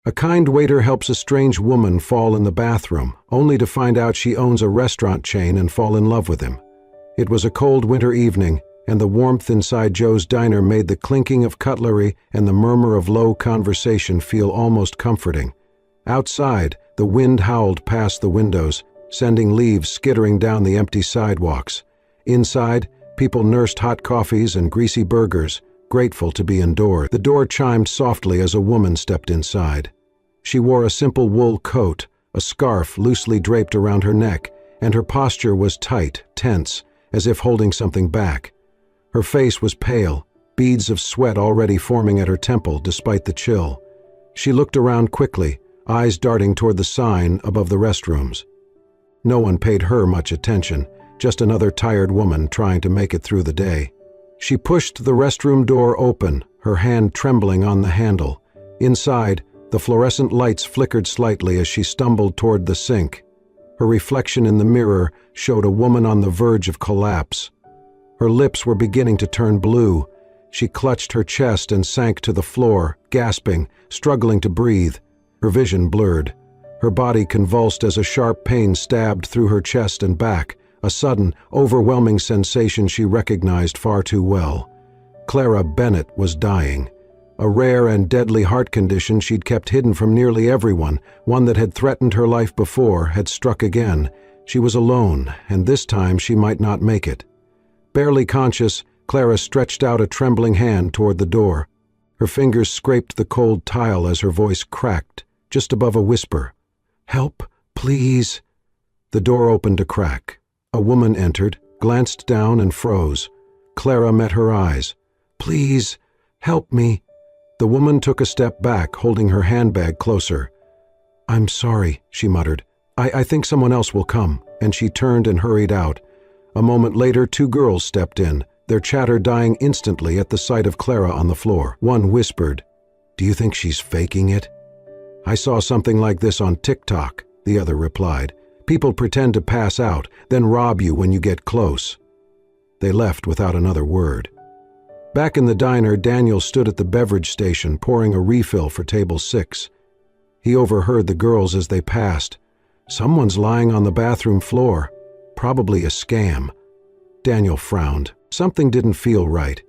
A kind waiter helps a strange woman fall in the bathroom, only to find out she owns a restaurant chain and fall in love with him. It was a cold winter evening, and the warmth inside Joe's diner made the clinking of cutlery and the murmur of low conversation feel almost comforting. Outside, the wind howled past the windows, sending leaves skittering down the empty sidewalks. Inside, people nursed hot coffees and greasy burgers, grateful to be indoors. The door chimed softly as a woman stepped inside. She wore a simple wool coat, a scarf loosely draped around her neck, and her posture was tight, tense, as if holding something back. Her face was pale, beads of sweat already forming at her temple despite the chill. She looked around quickly, eyes darting toward the sign above the restrooms. No one paid her much attention, just another tired woman trying to make it through the day. She pushed the restroom door open, her hand trembling on the handle. Inside, the fluorescent lights flickered slightly as she stumbled toward the sink. Her reflection in the mirror showed a woman on the verge of collapse. Her lips were beginning to turn blue. She clutched her chest and sank to the floor, gasping, struggling to breathe. Her vision blurred. Her body convulsed as a sharp pain stabbed through her chest and back, a sudden, overwhelming sensation she recognized far too well. Clara Bennett was dying. A rare and deadly heart condition she'd kept hidden from nearly everyone, one that had threatened her life before, had struck again. She was alone, and this time she might not make it. Barely conscious, Clara stretched out a trembling hand toward the door. Her fingers scraped the cold tile as her voice cracked, just above a whisper. "Help, please." The door opened a crack. A woman entered, glanced down and froze. Clara met her eyes. "Please, help me." The woman took a step back, holding her handbag closer. "I'm sorry," she muttered. I think someone else will come," and she turned and hurried out. A moment later, two girls stepped in, their chatter dying instantly at the sight of Clara on the floor. One whispered, "Do you think she's faking it?" "I saw something like this on TikTok," the other replied. "People pretend to pass out, then rob you when you get close." They left without another word. Back in the diner, Daniel stood at the beverage station pouring a refill for table 6. He overheard the girls as they passed. "Someone's lying on the bathroom floor. Probably a scam." Daniel frowned. Something didn't feel right.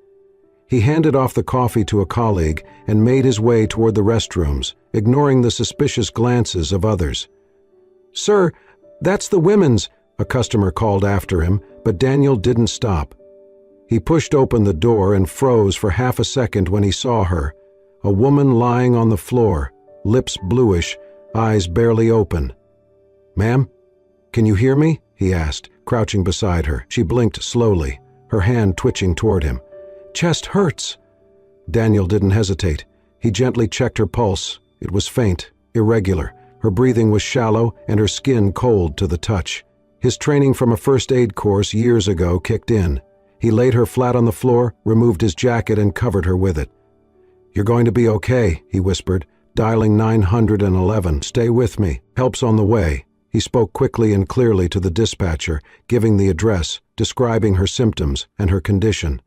He handed off the coffee to a colleague and made his way toward the restrooms, ignoring the suspicious glances of others. "Sir, that's the women's," a customer called after him, but Daniel didn't stop. He pushed open the door and froze for half a second when he saw her, a woman lying on the floor, lips bluish, eyes barely open. "Ma'am, can you hear me?" he asked, crouching beside her. She blinked slowly, her hand twitching toward him. "Chest hurts." Daniel didn't hesitate. He gently checked her pulse. It was faint, irregular. Her breathing was shallow and her skin cold to the touch. His training from a first aid course years ago kicked in. He laid her flat on the floor, removed his jacket, and covered her with it. "You're going to be okay," he whispered, dialing 911. "Stay with me. Help's on the way." He spoke quickly and clearly to the dispatcher, giving the address, describing her symptoms and her condition.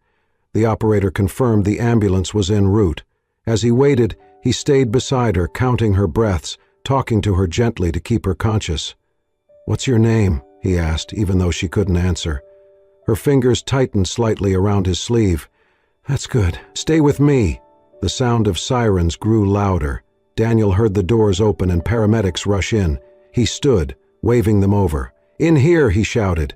The operator confirmed the ambulance was en route. As he waited, he stayed beside her, counting her breaths, talking to her gently to keep her conscious. "What's your name?" he asked, even though she couldn't answer. Her fingers tightened slightly around his sleeve. "That's good. Stay with me." The sound of sirens grew louder. Daniel heard the doors open and paramedics rush in. He stood, waving them over. "In here," he shouted.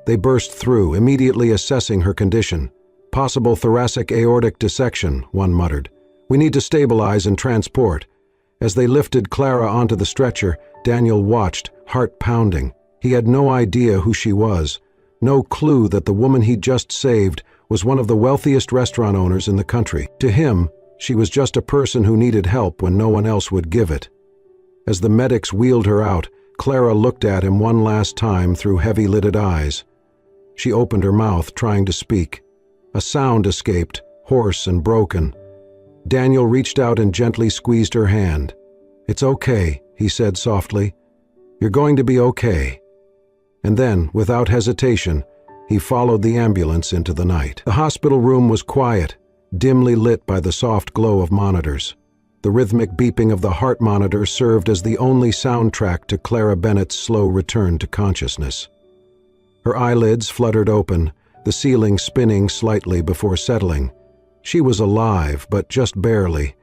They burst through, immediately assessing her condition. "Possible thoracic aortic dissection," one muttered. "We need to stabilize and transport." As they lifted Clara onto the stretcher, Daniel watched, heart pounding. He had no idea who she was. No clue that the woman he'd just saved was one of the wealthiest restaurant owners in the country. To him, she was just a person who needed help when no one else would give it. As the medics wheeled her out, Clara looked at him one last time through heavy-lidded eyes. She opened her mouth, trying to speak. A sound escaped, hoarse and broken. Daniel reached out and gently squeezed her hand. "It's okay," he said softly. "You're going to be okay." And then, without hesitation, he followed the ambulance into the night. The hospital room was quiet, dimly lit by the soft glow of monitors. The rhythmic beeping of the heart monitor served as the only soundtrack to Clara Bennett's slow return to consciousness. Her eyelids fluttered open, the ceiling spinning slightly before settling. She was alive, but just barely.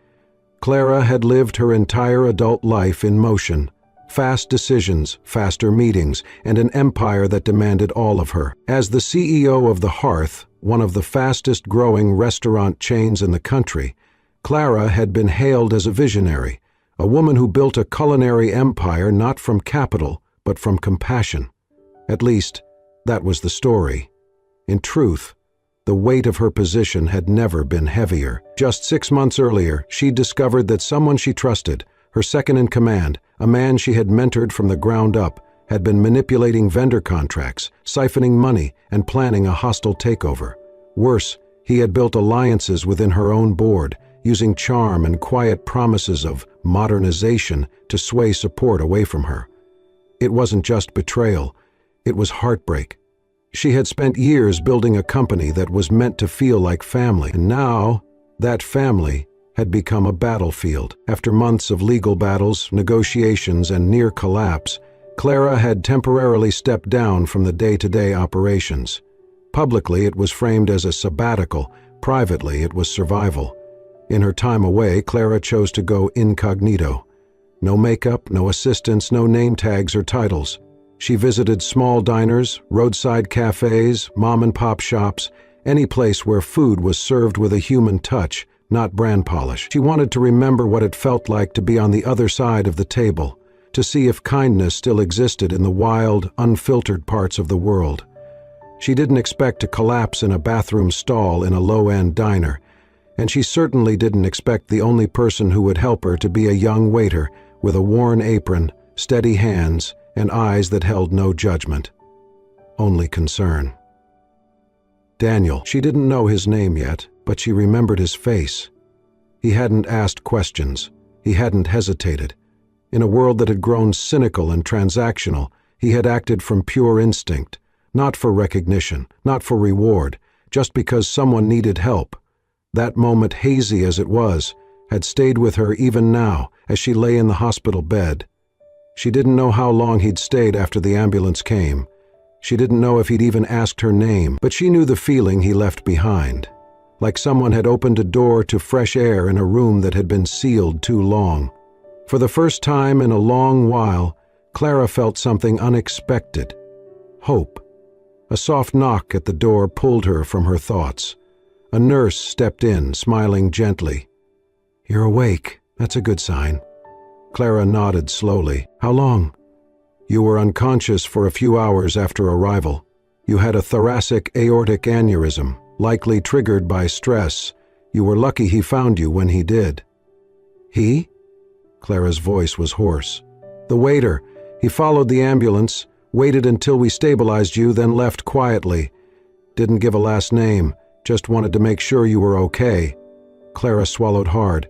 Clara had lived her entire adult life in motion. Fast decisions, faster meetings, and an empire that demanded all of her. As the CEO of the Hearth, one of the fastest-growing restaurant chains in the country, Clara had been hailed as a visionary, a woman who built a culinary empire not from capital, but from compassion. At least, that was the story. In truth, the weight of her position had never been heavier. Just 6 months earlier, she discovered that someone she trusted, her second-in-command, a man she had mentored from the ground up, had been manipulating vendor contracts, siphoning money, and planning a hostile takeover. Worse, he had built alliances within her own board, using charm and quiet promises of modernization to sway support away from her. It wasn't just betrayal, it was heartbreak. She had spent years building a company that was meant to feel like family, and now that family had become a battlefield. After months of legal battles, negotiations, and near collapse, Clara had temporarily stepped down from the day-to-day operations. Publicly, it was framed as a sabbatical. Privately, it was survival. In her time away, Clara chose to go incognito. No makeup, no assistants, no name tags or titles. She visited small diners, roadside cafes, mom-and-pop shops, any place where food was served with a human touch, not brand polish. She wanted to remember what it felt like to be on the other side of the table, to see if kindness still existed in the wild, unfiltered parts of the world. She didn't expect to collapse in a bathroom stall in a low-end diner, and she certainly didn't expect the only person who would help her to be a young waiter with a worn apron, steady hands, and eyes that held no judgment, only concern. Daniel. She didn't know his name yet, but she remembered his face. He hadn't asked questions. He hadn't hesitated. In a world that had grown cynical and transactional, he had acted from pure instinct, not for recognition, not for reward, just because someone needed help. That moment, hazy as it was, had stayed with her even now as she lay in the hospital bed. She didn't know how long he'd stayed after the ambulance came. She didn't know if he'd even asked her name, but she knew the feeling he left behind, like someone had opened a door to fresh air in a room that had been sealed too long. For the first time in a long while, Clara felt something unexpected. Hope. A soft knock at the door pulled her from her thoughts. A nurse stepped in, smiling gently. "You're awake. That's a good sign." Clara nodded slowly. "How long?" "You were unconscious for a few hours after arrival. You had a thoracic aortic aneurysm, likely triggered by stress. You were lucky he found you when he did." "He?" Clara's voice was hoarse. "The waiter. He followed the ambulance, waited until we stabilized you, then left quietly. Didn't give a last name, just wanted to make sure you were okay." Clara swallowed hard.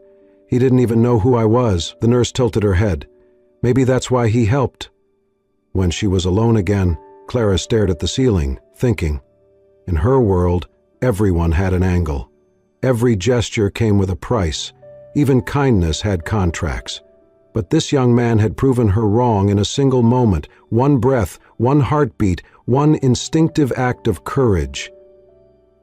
"He didn't even know who I was." The nurse tilted her head. "Maybe that's why he helped." When she was alone again, Clara stared at the ceiling, thinking. In her world, everyone had an angle. Every gesture came with a price. Even kindness had contracts. But this young man had proven her wrong in a single moment, one breath, one heartbeat, one instinctive act of courage.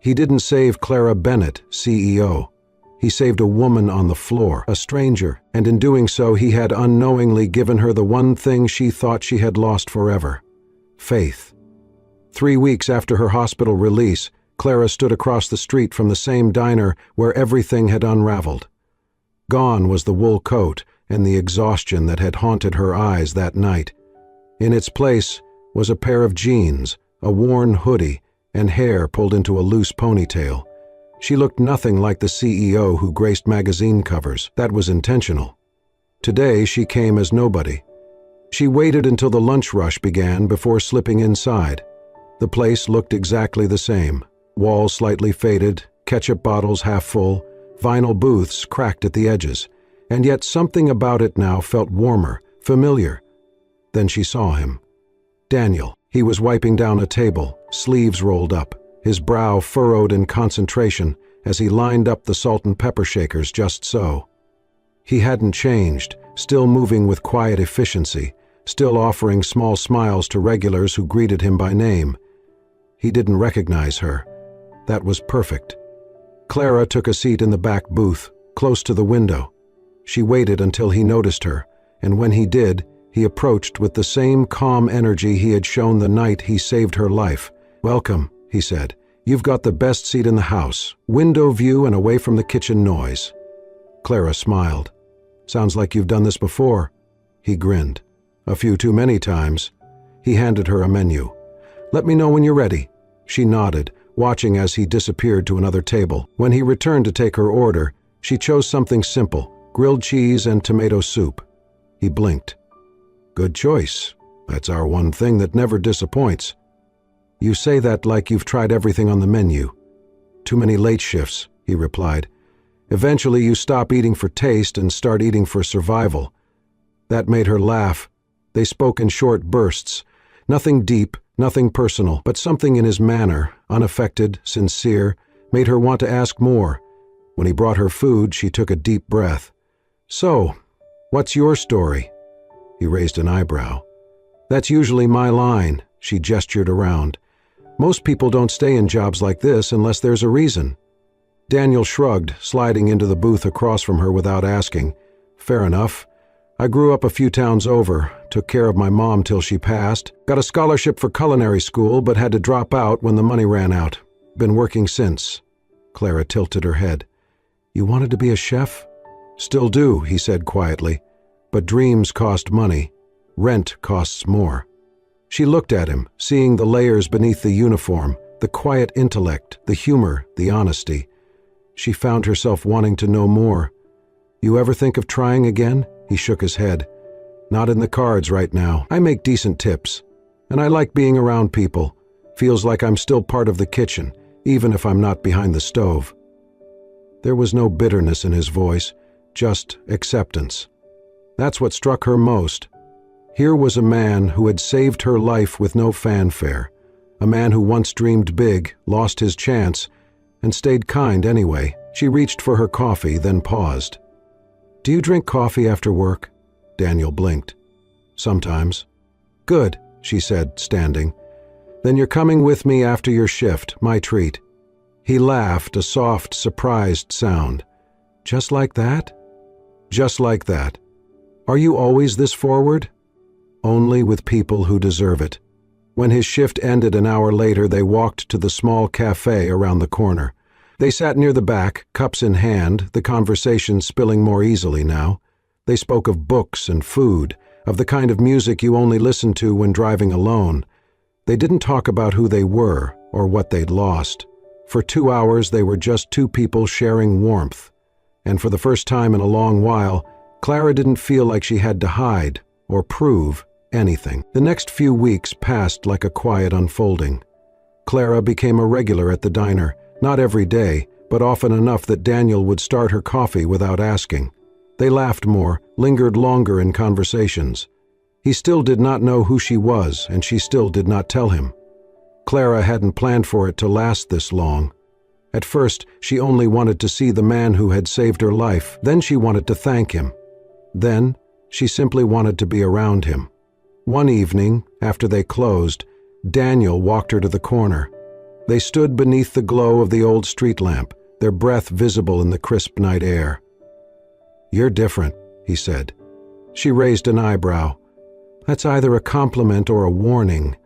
He didn't save Clara Bennett, CEO. He saved a woman on the floor, a stranger, and in doing so he had unknowingly given her the one thing she thought she had lost forever: faith. 3 weeks after her hospital release, Clara stood across the street from the same diner where everything had unraveled. Gone was the wool coat and the exhaustion that had haunted her eyes that night. In its place was a pair of jeans, a worn hoodie, and hair pulled into a loose ponytail. She looked nothing like the CEO who graced magazine covers. That was intentional. Today she came as nobody. She waited until the lunch rush began before slipping inside. The place looked exactly the same. Walls slightly faded, ketchup bottles half full, vinyl booths cracked at the edges, and yet something about it now felt warmer, familiar. Then she saw him. Daniel. He was wiping down a table, sleeves rolled up, his brow furrowed in concentration as he lined up the salt and pepper shakers just so. He hadn't changed, still moving with quiet efficiency, still offering small smiles to regulars who greeted him by name. He didn't recognize her. That was perfect. Clara took a seat in the back booth, close to the window. She waited until he noticed her, and when he did, he approached with the same calm energy he had shown the night he saved her life. "Welcome," he said. "You've got the best seat in the house, window view and away from the kitchen noise." Clara smiled. "Sounds like you've done this before." He grinned. "A few too many times." He handed her a menu. "Let me know when you're ready." She nodded, watching as he disappeared to another table. When he returned to take her order, she chose something simple, grilled cheese and tomato soup. He blinked. "Good choice. That's our one thing that never disappoints." "You say that like you've tried everything on the menu." "Too many late shifts," he replied. "Eventually you stop eating for taste and start eating for survival." That made her laugh. They spoke in short bursts. Nothing deep, nothing personal, but something in his manner, unaffected, sincere, made her want to ask more. When he brought her food, she took a deep breath. "So, what's your story?" He raised an eyebrow. "That's usually my line," she gestured around. "Most people don't stay in jobs like this unless there's a reason." Daniel shrugged, sliding into the booth across from her without asking. "Fair enough. I grew up a few towns over, took care of my mom till she passed, got a scholarship for culinary school but had to drop out when the money ran out. Been working since." Clara tilted her head. "You wanted to be a chef?" "Still do," he said quietly. "But dreams cost money. Rent costs more." She looked at him, seeing the layers beneath the uniform, the quiet intellect, the humor, the honesty. She found herself wanting to know more. "You ever think of trying again?" He shook his head. "Not in the cards right now. I make decent tips. And I like being around people. Feels like I'm still part of the kitchen, even if I'm not behind the stove." There was no bitterness in his voice, just acceptance. That's what struck her most. Here was a man who had saved her life with no fanfare, a man who once dreamed big, lost his chance, and stayed kind anyway. She reached for her coffee, then paused. "Do you drink coffee after work?" Daniel blinked. "Sometimes." "Good," she said, standing. "Then you're coming with me after your shift, my treat." He laughed, a soft, surprised sound. "Just like that?" "Just like that." "Are you always this forward?" "Only with people who deserve it." When his shift ended an hour later, they walked to the small cafe around the corner. They sat near the back, cups in hand, the conversation spilling more easily now. They spoke of books and food, of the kind of music you only listen to when driving alone. They didn't talk about who they were or what they'd lost. For 2 hours they were just two people sharing warmth. And for the first time in a long while, Clara didn't feel like she had to hide or prove anything. The next few weeks passed like a quiet unfolding. Clara became a regular at the diner, not every day, but often enough that Daniel would start her coffee without asking. They laughed more, lingered longer in conversations. He still did not know who she was, and she still did not tell him. Clara hadn't planned for it to last this long. At first, she only wanted to see the man who had saved her life. Then she wanted to thank him. Then, she simply wanted to be around him. One evening, after they closed, Daniel walked her to the corner. They stood beneath the glow of the old street lamp, their breath visible in the crisp night air. "You're different," he said. She raised an eyebrow. "That's either a compliment or a warning."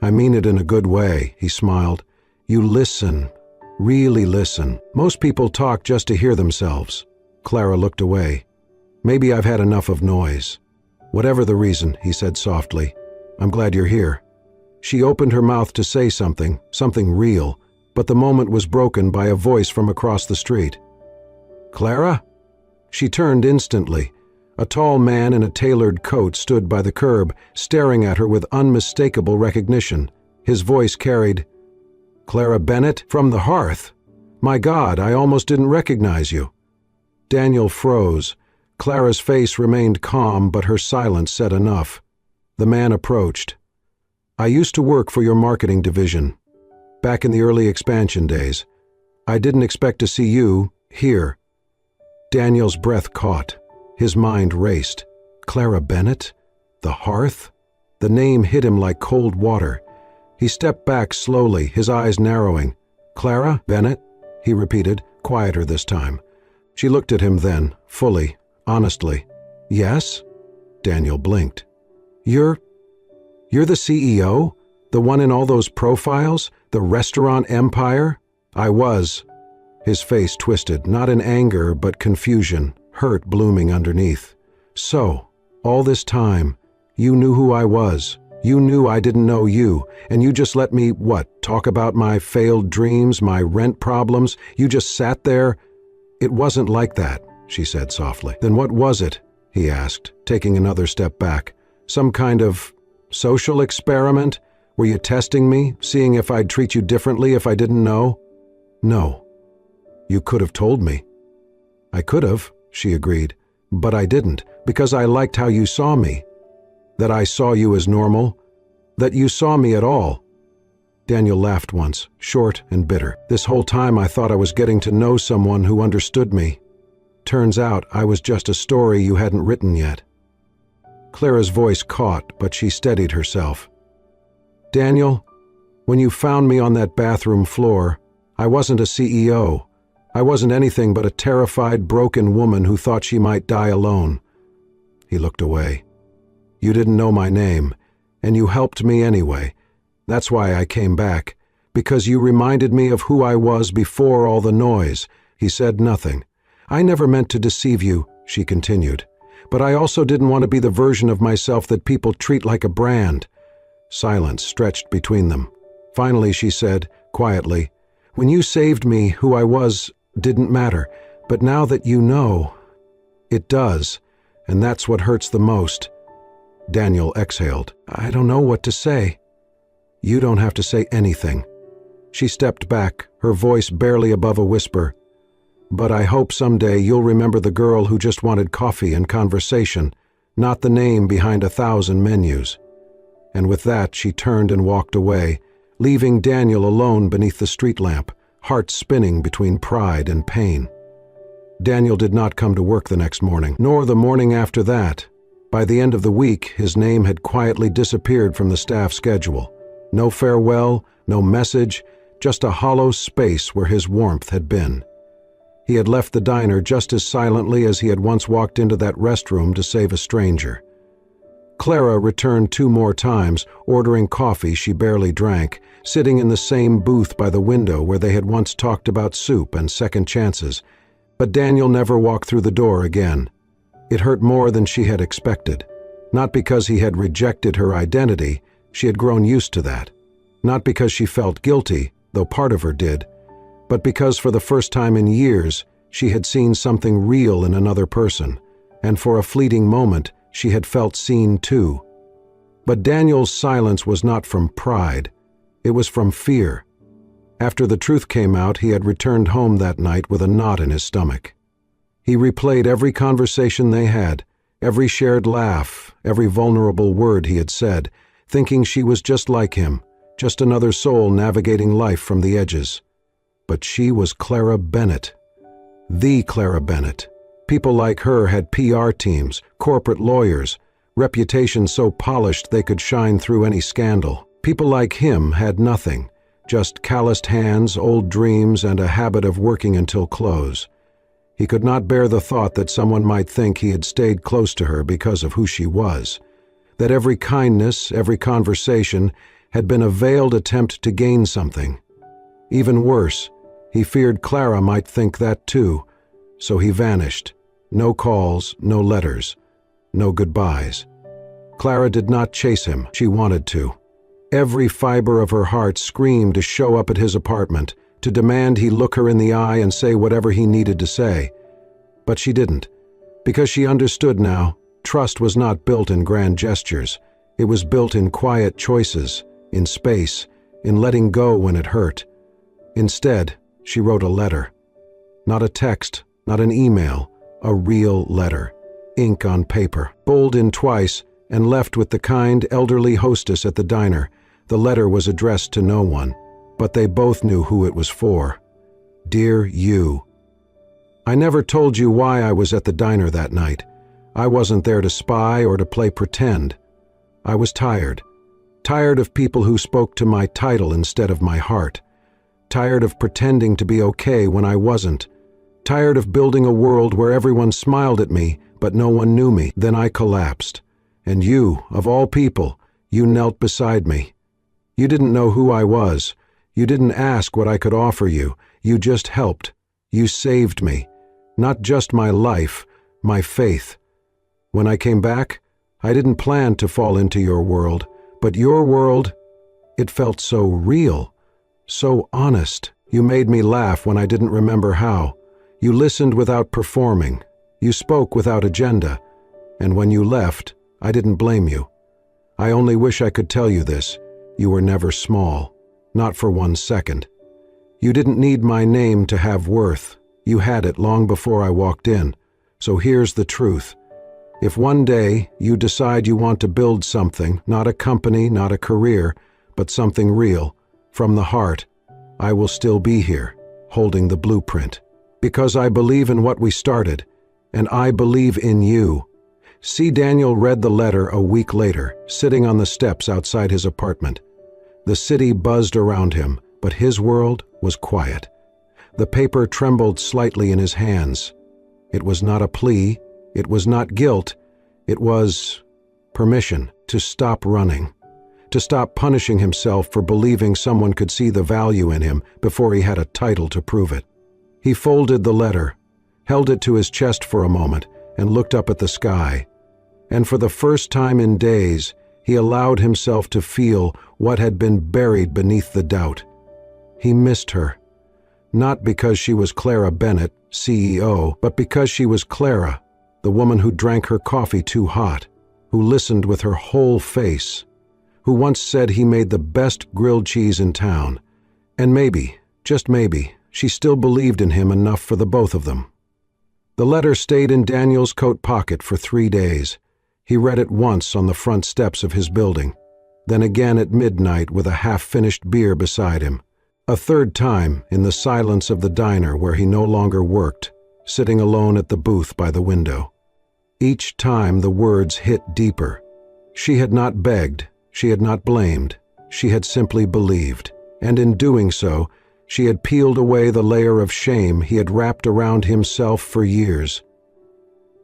"I mean it in a good way," he smiled. "You listen, really listen. Most people talk just to hear themselves." Clara looked away. "Maybe I've had enough of noise." "Whatever the reason," he said softly, "I'm glad you're here." She opened her mouth to say something, something real, but the moment was broken by a voice from across the street. "Clara?" She turned instantly. A tall man in a tailored coat stood by the curb, staring at her with unmistakable recognition. His voice carried, "Clara Bennett? From the hearth? My God, I almost didn't recognize you." Daniel froze. Clara's face remained calm, but her silence said enough. The man approached. "I used to work for your marketing division, back in the early expansion days. I didn't expect to see you here." Daniel's breath caught. His mind raced. Clara Bennett? The hearth? The name hit him like cold water. He stepped back slowly, his eyes narrowing. Clara Bennett? He repeated, quieter this time. She looked at him then, fully, honestly. Yes? Daniel blinked. You're the CEO? The one in all those profiles? The restaurant empire? I was. His face twisted, not in anger, but confusion, hurt blooming underneath. So, all this time, you knew who I was. You knew I didn't know you, and you just let me, talk about my failed dreams, my rent problems? You just sat there? It wasn't like that, she said softly. Then what was it? He asked, taking another step back. Some kind of social experiment? Were you testing me, seeing if I'd treat you differently if I didn't know? No. You could have told me. I could have, she agreed, but I didn't, because I liked how you saw me. That I saw you as normal. That you saw me at all. Daniel laughed once, short and bitter. This whole time I thought I was getting to know someone who understood me. Turns out I was just a story you hadn't written yet. Clara's voice caught, but she steadied herself. Daniel, when you found me on that bathroom floor, I wasn't a CEO. I wasn't anything but a terrified, broken woman who thought she might die alone. He looked away. You didn't know my name, and you helped me anyway. That's why I came back, because you reminded me of who I was before all the noise. He said nothing. I never meant to deceive you, she continued, but I also didn't want to be the version of myself that people treat like a brand. Silence stretched between them. Finally, she said, quietly, when you saved me, who I was didn't matter, but now that you know, it does, and that's what hurts the most. Daniel exhaled. I don't know what to say. You don't have to say anything. She stepped back, her voice barely above a whisper. But I hope someday you'll remember the girl who just wanted coffee and conversation, not the name behind 1,000 menus. And with that, she turned and walked away, leaving Daniel alone beneath the street lamp, heart spinning between pride and pain. Daniel did not come to work the next morning, nor the morning after that. By the end of the week, his name had quietly disappeared from the staff schedule. No farewell, no message, just a hollow space where his warmth had been. He had left the diner just as silently as he had once walked into that restroom to save a stranger. Clara returned 2 more times, ordering coffee she barely drank, sitting in the same booth by the window where they had once talked about soup and second chances. But Daniel never walked through the door again. It hurt more than she had expected. Not because he had rejected her identity, she had grown used to that. Not because she felt guilty, though part of her did, but because for the first time in years, she had seen something real in another person, and for a fleeting moment, she had felt seen too. But Daniel's silence was not from pride. It was from fear. After the truth came out, he had returned home that night with a knot in his stomach. He replayed every conversation they had, every shared laugh, every vulnerable word he had said, thinking she was just like him, just another soul navigating life from the edges. But she was Clara Bennett. The Clara Bennett. People like her had PR teams, corporate lawyers, reputations so polished they could shine through any scandal. People like him had nothing, just calloused hands, old dreams, and a habit of working until close. He could not bear the thought that someone might think he had stayed close to her because of who she was, that every kindness, every conversation, had been a veiled attempt to gain something. Even worse, he feared Clara might think that too, so he vanished. No calls, no letters, no goodbyes. Clara did not chase him. She wanted to. Every fiber of her heart screamed to show up at his apartment, to demand he look her in the eye and say whatever he needed to say. But she didn't, because she understood now, trust was not built in grand gestures. It was built in quiet choices, in space, in letting go when it hurt. Instead, she wrote a letter. Not a text, not an email, a real letter. Ink on paper, bold in twice, and left with the kind, elderly hostess at the diner. The letter was addressed to no one, but they both knew who it was for. Dear you. I never told you why I was at the diner that night. I wasn't there to spy or to play pretend. I was tired. Tired of people who spoke to my title instead of my heart. Tired of pretending to be okay when I wasn't. Tired of building a world where everyone smiled at me, but no one knew me. Then I collapsed. And you, of all people, you knelt beside me. You didn't know who I was. You didn't ask what I could offer you. You just helped. You saved me. Not just my life, my faith. When I came back, I didn't plan to fall into your world, but your world, it felt so real, so honest. You made me laugh when I didn't remember how. You listened without performing. You spoke without agenda. And when you left, I didn't blame you. I only wish I could tell you this. You were never small, not for 1 second. You didn't need my name to have worth. You had it long before I walked in. So here's the truth. If one day you decide you want to build something, not a company, not a career, but something real, from the heart, I will still be here, holding the blueprint. Because I believe in what we started, and I believe in you. C. Daniel read the letter a week later, sitting on the steps outside his apartment. The city buzzed around him, but his world was quiet. The paper trembled slightly in his hands. It was not a plea. It was not guilt. It was permission to stop running, to stop punishing himself for believing someone could see the value in him before he had a title to prove it. He folded the letter, held it to his chest for a moment, and looked up at the sky. And for the first time in days, he allowed himself to feel what had been buried beneath the doubt. He missed her. Not because she was Clara Bennett, CEO, but because she was Clara, the woman who drank her coffee too hot, who listened with her whole face, who once said he made the best grilled cheese in town. And maybe, just maybe, she still believed in him enough for the both of them. The letter stayed in Daniel's coat pocket for 3 days. He read it once on the front steps of his building, then again at midnight with a half-finished beer beside him, a third time in the silence of the diner where he no longer worked, sitting alone at the booth by the window. Each time the words hit deeper. She had not begged, she had not blamed, she had simply believed, and in doing so, she had peeled away the layer of shame he had wrapped around himself for years.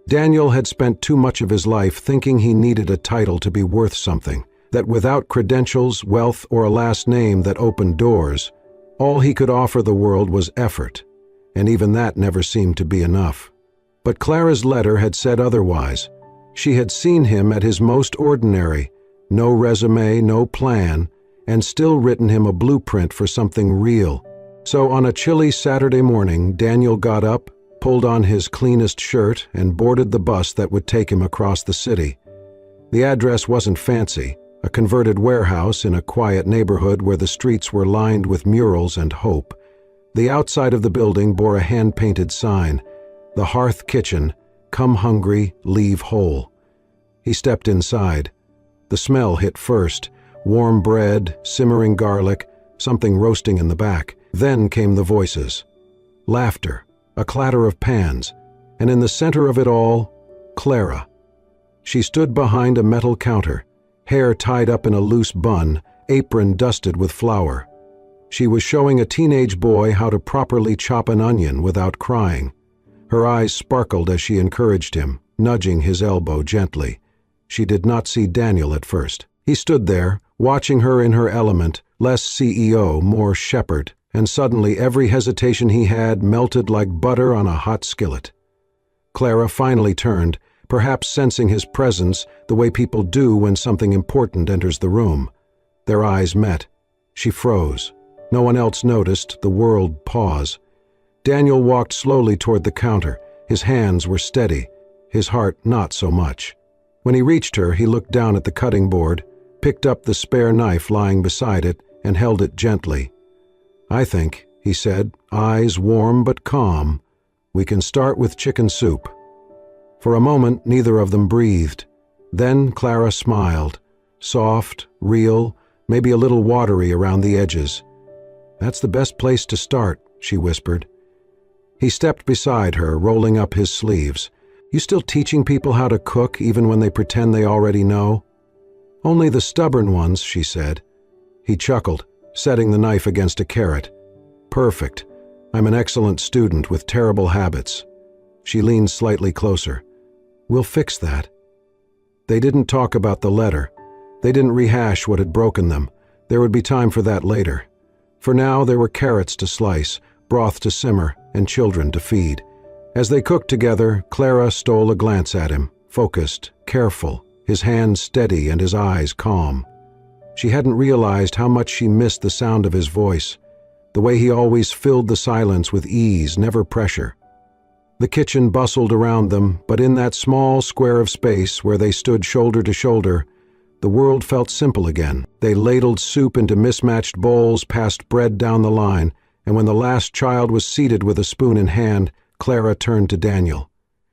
Daniel had spent too much of his life thinking he needed a title to be worth something, that without credentials, wealth, or a last name that opened doors, all he could offer the world was effort, and even that never seemed to be enough. But Clara's letter had said otherwise. She had seen him at his most ordinary, no resume, no plan, and still written him a blueprint for something real. So on a chilly Saturday morning, Daniel got up, pulled on his cleanest shirt, and boarded the bus that would take him across the city. The address wasn't fancy, a converted warehouse in a quiet neighborhood where the streets were lined with murals and hope. The outside of the building bore a hand-painted sign, "The Hearth Kitchen, come hungry, leave whole." He stepped inside. The smell hit first, warm bread, simmering garlic, something roasting in the back. Then came the voices. Laughter, a clatter of pans, and in the center of it all, Clara. She stood behind a metal counter, hair tied up in a loose bun, apron dusted with flour. She was showing a teenage boy how to properly chop an onion without crying. Her eyes sparkled as she encouraged him, nudging his elbow gently. She did not see Daniel at first. He stood there, watching her in her element, less CEO, more shepherd, and suddenly every hesitation he had melted like butter on a hot skillet. Clara finally turned, perhaps sensing his presence the way people do when something important enters the room. Their eyes met. She froze. No one else noticed, the world pause. Daniel walked slowly toward the counter. His hands were steady, his heart not so much. When he reached her, he looked down at the cutting board, picked up the spare knife lying beside it, and held it gently. "I think," he said, eyes warm but calm, "we can start with chicken soup." For a moment, neither of them breathed. Then Clara smiled, soft, real, maybe a little watery around the edges. "That's the best place to start," she whispered. He stepped beside her, rolling up his sleeves. "You still teaching people how to cook even when they pretend they already know?" "Only the stubborn ones," she said. He chuckled, setting the knife against a carrot. "Perfect. I'm an excellent student with terrible habits." She leaned slightly closer. "We'll fix that." They didn't talk about the letter. They didn't rehash what had broken them. There would be time for that later. For now, there were carrots to slice, broth to simmer, and children to feed. As they cooked together, Clara stole a glance at him, focused, careful, his hands steady and his eyes calm. She hadn't realized how much she missed the sound of his voice, the way he always filled the silence with ease, never pressure. The kitchen bustled around them, but in that small square of space where they stood shoulder to shoulder, the world felt simple again. They ladled soup into mismatched bowls, passed bread down the line, and when the last child was seated with a spoon in hand, Clara turned to Daniel.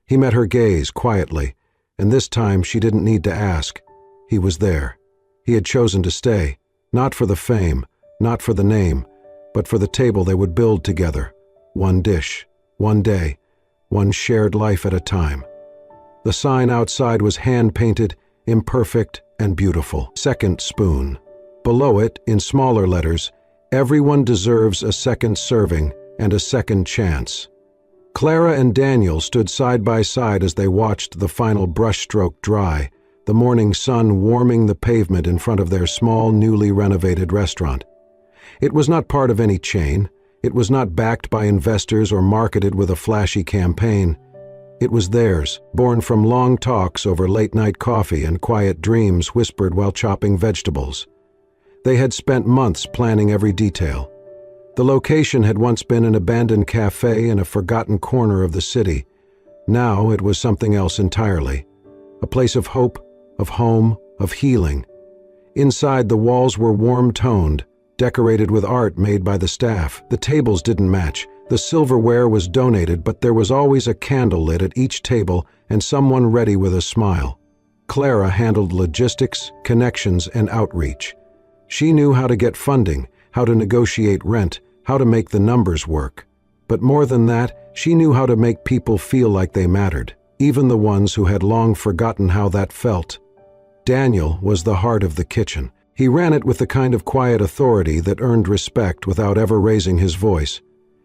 He met her gaze quietly, and this time she didn't need to ask. He was there. He had chosen to stay, not for the fame, not for the name, but for the table they would build together. One dish, one day, one shared life at a time. The sign outside was hand-painted, imperfect, and beautiful. Second spoon. Below it, in smaller letters, "Everyone deserves a second serving and a second chance." Clara and Daniel stood side by side as they watched the final brushstroke dry, the morning sun warming the pavement in front of their small, newly renovated restaurant. It was not part of any chain. It was not backed by investors or marketed with a flashy campaign. It was theirs, born from long talks over late-night coffee and quiet dreams whispered while chopping vegetables. They had spent months planning every detail. The location had once been an abandoned cafe in a forgotten corner of the city. Now it was something else entirely. A place of hope, of home, of healing. Inside, the walls were warm-toned, decorated with art made by the staff. The tables didn't match. The silverware was donated, but there was always a candle lit at each table and someone ready with a smile. Clara handled logistics, connections, and outreach. She knew how to get funding, how to negotiate rent, how to make the numbers work. But more than that, she knew how to make people feel like they mattered, even the ones who had long forgotten how that felt. Daniel was the heart of the kitchen. He ran it with the kind of quiet authority that earned respect without ever raising his voice.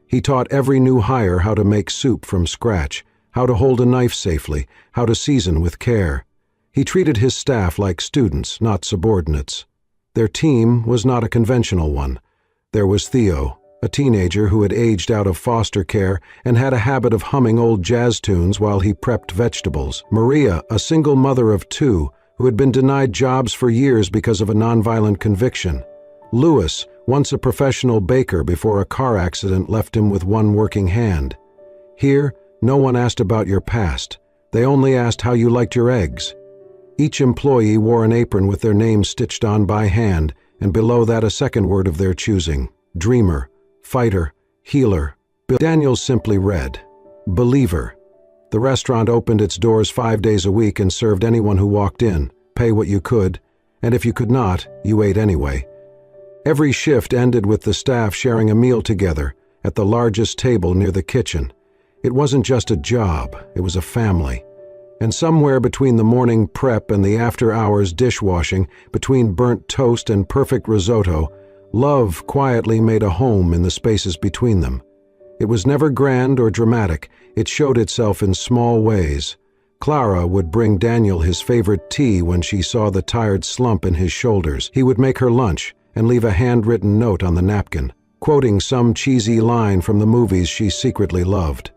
He taught every new hire how to make soup from scratch, how to hold a knife safely, how to season with care. He treated his staff like students, not subordinates. Their team was not a conventional one. There was Theo, a teenager who had aged out of foster care and had a habit of humming old jazz tunes while he prepped vegetables. Maria, a single mother of two, who had been denied jobs for years because of a nonviolent conviction. Louis, once a professional baker before a car accident left him with one working hand. Here, no one asked about your past. They only asked how you liked your eggs. Each employee wore an apron with their name stitched on by hand, and below that a second word of their choosing: dreamer, fighter, healer. Daniel simply read, believer. The restaurant opened its doors 5 days a week and served anyone who walked in, pay what you could, and if you could not, you ate anyway. Every shift ended with the staff sharing a meal together at the largest table near the kitchen. It wasn't just a job, it was a family. And somewhere between the morning prep and the after-hours dishwashing, between burnt toast and perfect risotto, love quietly made a home in the spaces between them. It was never grand or dramatic. It showed itself in small ways. Clara would bring Daniel his favorite tea when she saw the tired slump in his shoulders. He would make her lunch and leave a handwritten note on the napkin, quoting some cheesy line from the movies she secretly loved.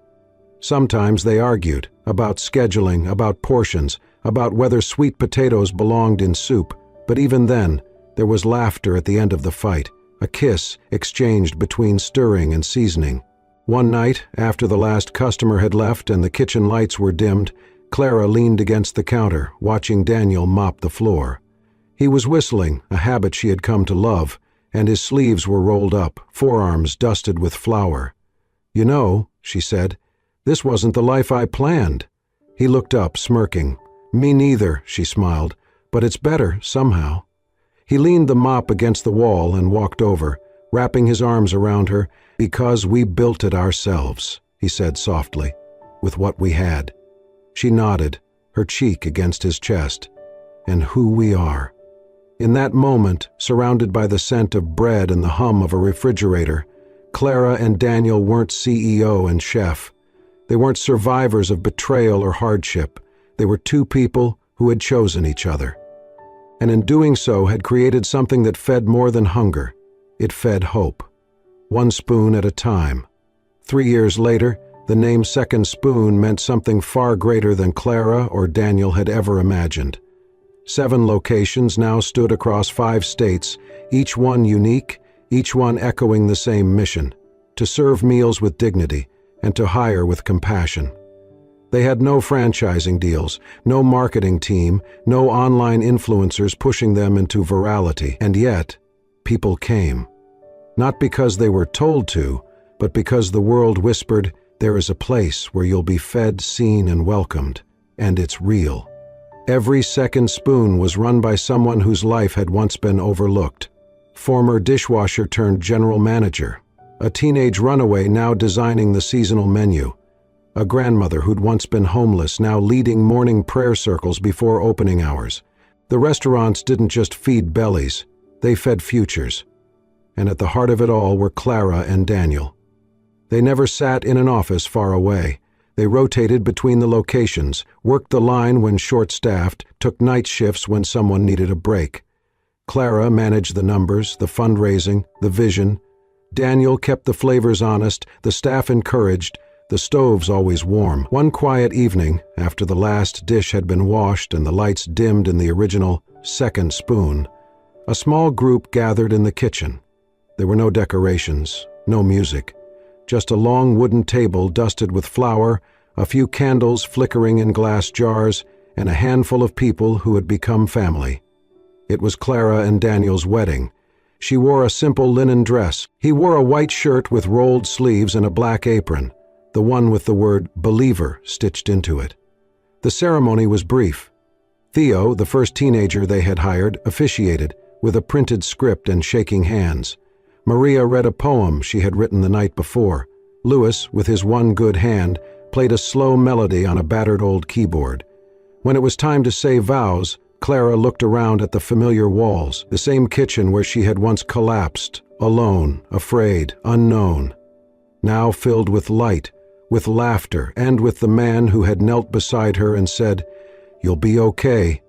Sometimes they argued about scheduling, about portions, about whether sweet potatoes belonged in soup, but even then, there was laughter at the end of the fight, a kiss exchanged between stirring and seasoning. One night, after the last customer had left and the kitchen lights were dimmed, Clara leaned against the counter, watching Daniel mop the floor. He was whistling, a habit she had come to love, and his sleeves were rolled up, forearms dusted with flour. "You know," she said, "this wasn't the life I planned." He looked up, smirking. "Me neither," she smiled, "but it's better, somehow." He leaned the mop against the wall and walked over, wrapping his arms around her. "Because we built it ourselves," he said softly, "with what we had." She nodded, her cheek against his chest. "And who we are." In that moment, surrounded by the scent of bread and the hum of a refrigerator, Clara and Daniel weren't CEO and chef. They weren't survivors of betrayal or hardship. They were two people who had chosen each other. And in doing so had created something that fed more than hunger. It fed hope. One spoon at a time. 3 years later, the name Second Spoon meant something far greater than Clara or Daniel had ever imagined. 7 locations now stood across 5 states, each one unique, each one echoing the same mission: to serve meals with dignity and to hire with compassion. They had no franchising deals, no marketing team, no online influencers pushing them into virality, and yet, people came. Not because they were told to, but because the world whispered, "There is a place where you'll be fed, seen, and welcomed, and it's real." Every Second Spoon was run by someone whose life had once been overlooked. Former dishwasher turned general manager, a teenage runaway now designing the seasonal menu, a grandmother who'd once been homeless now leading morning prayer circles before opening hours. The restaurants didn't just feed bellies, they fed futures. And at the heart of it all were Clara and Daniel. They never sat in an office far away. They rotated between the locations, worked the line when short-staffed, took night shifts when someone needed a break. Clara managed the numbers, the fundraising, the vision. Daniel kept the flavors honest, the staff encouraged, the stoves always warm. One quiet evening, after the last dish had been washed and the lights dimmed in the original Second Spoon, a small group gathered in the kitchen. There were no decorations, no music, just a long wooden table dusted with flour, a few candles flickering in glass jars, and a handful of people who had become family. It was Clara and Daniel's wedding. She wore a simple linen dress. He wore a white shirt with rolled sleeves and a black apron, the one with the word "believer" stitched into it. The ceremony was brief. Theo, the first teenager they had hired, officiated, with a printed script and shaking hands. Maria read a poem she had written the night before. Louis, with his one good hand, played a slow melody on a battered old keyboard. When it was time to say vows, Clara looked around at the familiar walls, the same kitchen where she had once collapsed, alone, afraid, unknown. Now filled with light, with laughter, and with the man who had knelt beside her and said, "You'll be okay."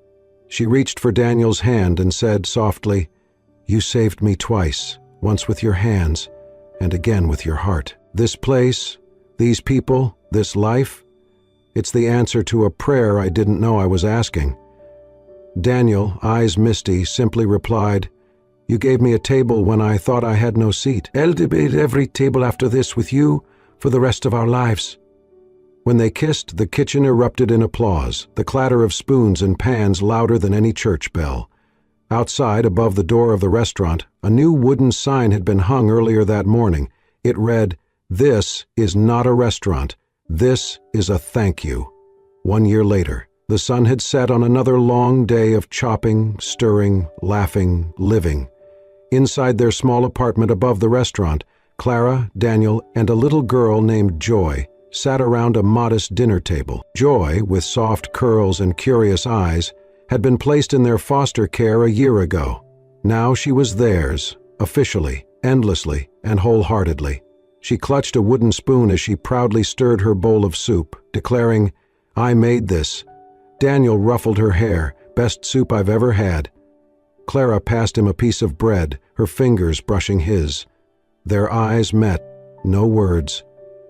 She reached for Daniel's hand and said softly, "You saved me twice, once with your hands, and again with your heart. This place, these people, this life, it's the answer to a prayer I didn't know I was asking." Daniel, eyes misty, simply replied, "You gave me a table when I thought I had no seat. I'll debate every table after this with you for the rest of our lives." When they kissed, the kitchen erupted in applause, the clatter of spoons and pans louder than any church bell. Outside, above the door of the restaurant, a new wooden sign had been hung earlier that morning. It read, "This is not a restaurant. This is a thank you." 1 year later, the sun had set on another long day of chopping, stirring, laughing, living. Inside their small apartment above the restaurant, Clara, Daniel, and a little girl named Joy sat around a modest dinner table. Joy, with soft curls and curious eyes, had been placed in their foster care a year ago. Now she was theirs, officially, endlessly, and wholeheartedly. She clutched a wooden spoon as she proudly stirred her bowl of soup, declaring, "I made this." Daniel ruffled her hair, "Best soup I've ever had." Clara passed him a piece of bread, her fingers brushing his. Their eyes met, no words,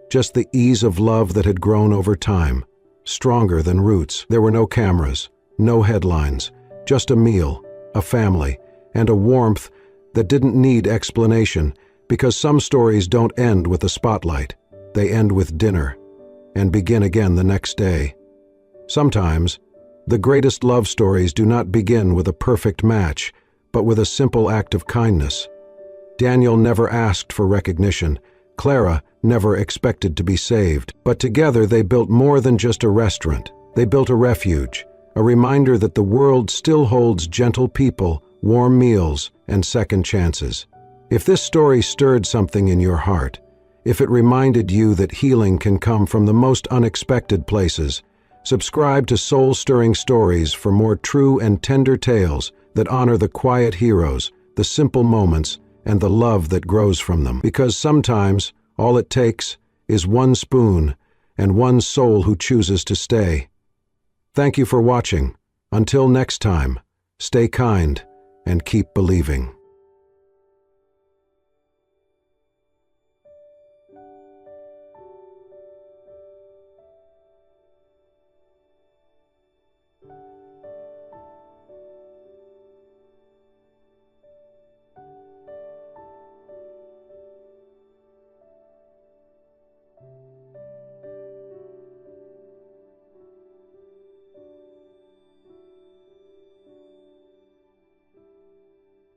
just the ease of love that had grown over time, stronger than roots. There were no cameras, no headlines, just a meal, a family, and a warmth that didn't need explanation, because some stories don't end with a spotlight. They end with dinner, and begin again the next day. Sometimes, the greatest love stories do not begin with a perfect match, but with a simple act of kindness. Daniel never asked for recognition. Clara never expected to be saved. But together they built more than just a restaurant. They built a refuge, a reminder that the world still holds gentle people, warm meals, and second chances. If this story stirred something in your heart, if it reminded you that healing can come from the most unexpected places. Subscribe to Soul-Stirring Stories for more true and tender tales that honor the quiet heroes, the simple moments, and the love that grows from them. Because sometimes all it takes is one spoon and one soul who chooses to stay. Thank you for watching. Until next time, stay kind and keep believing.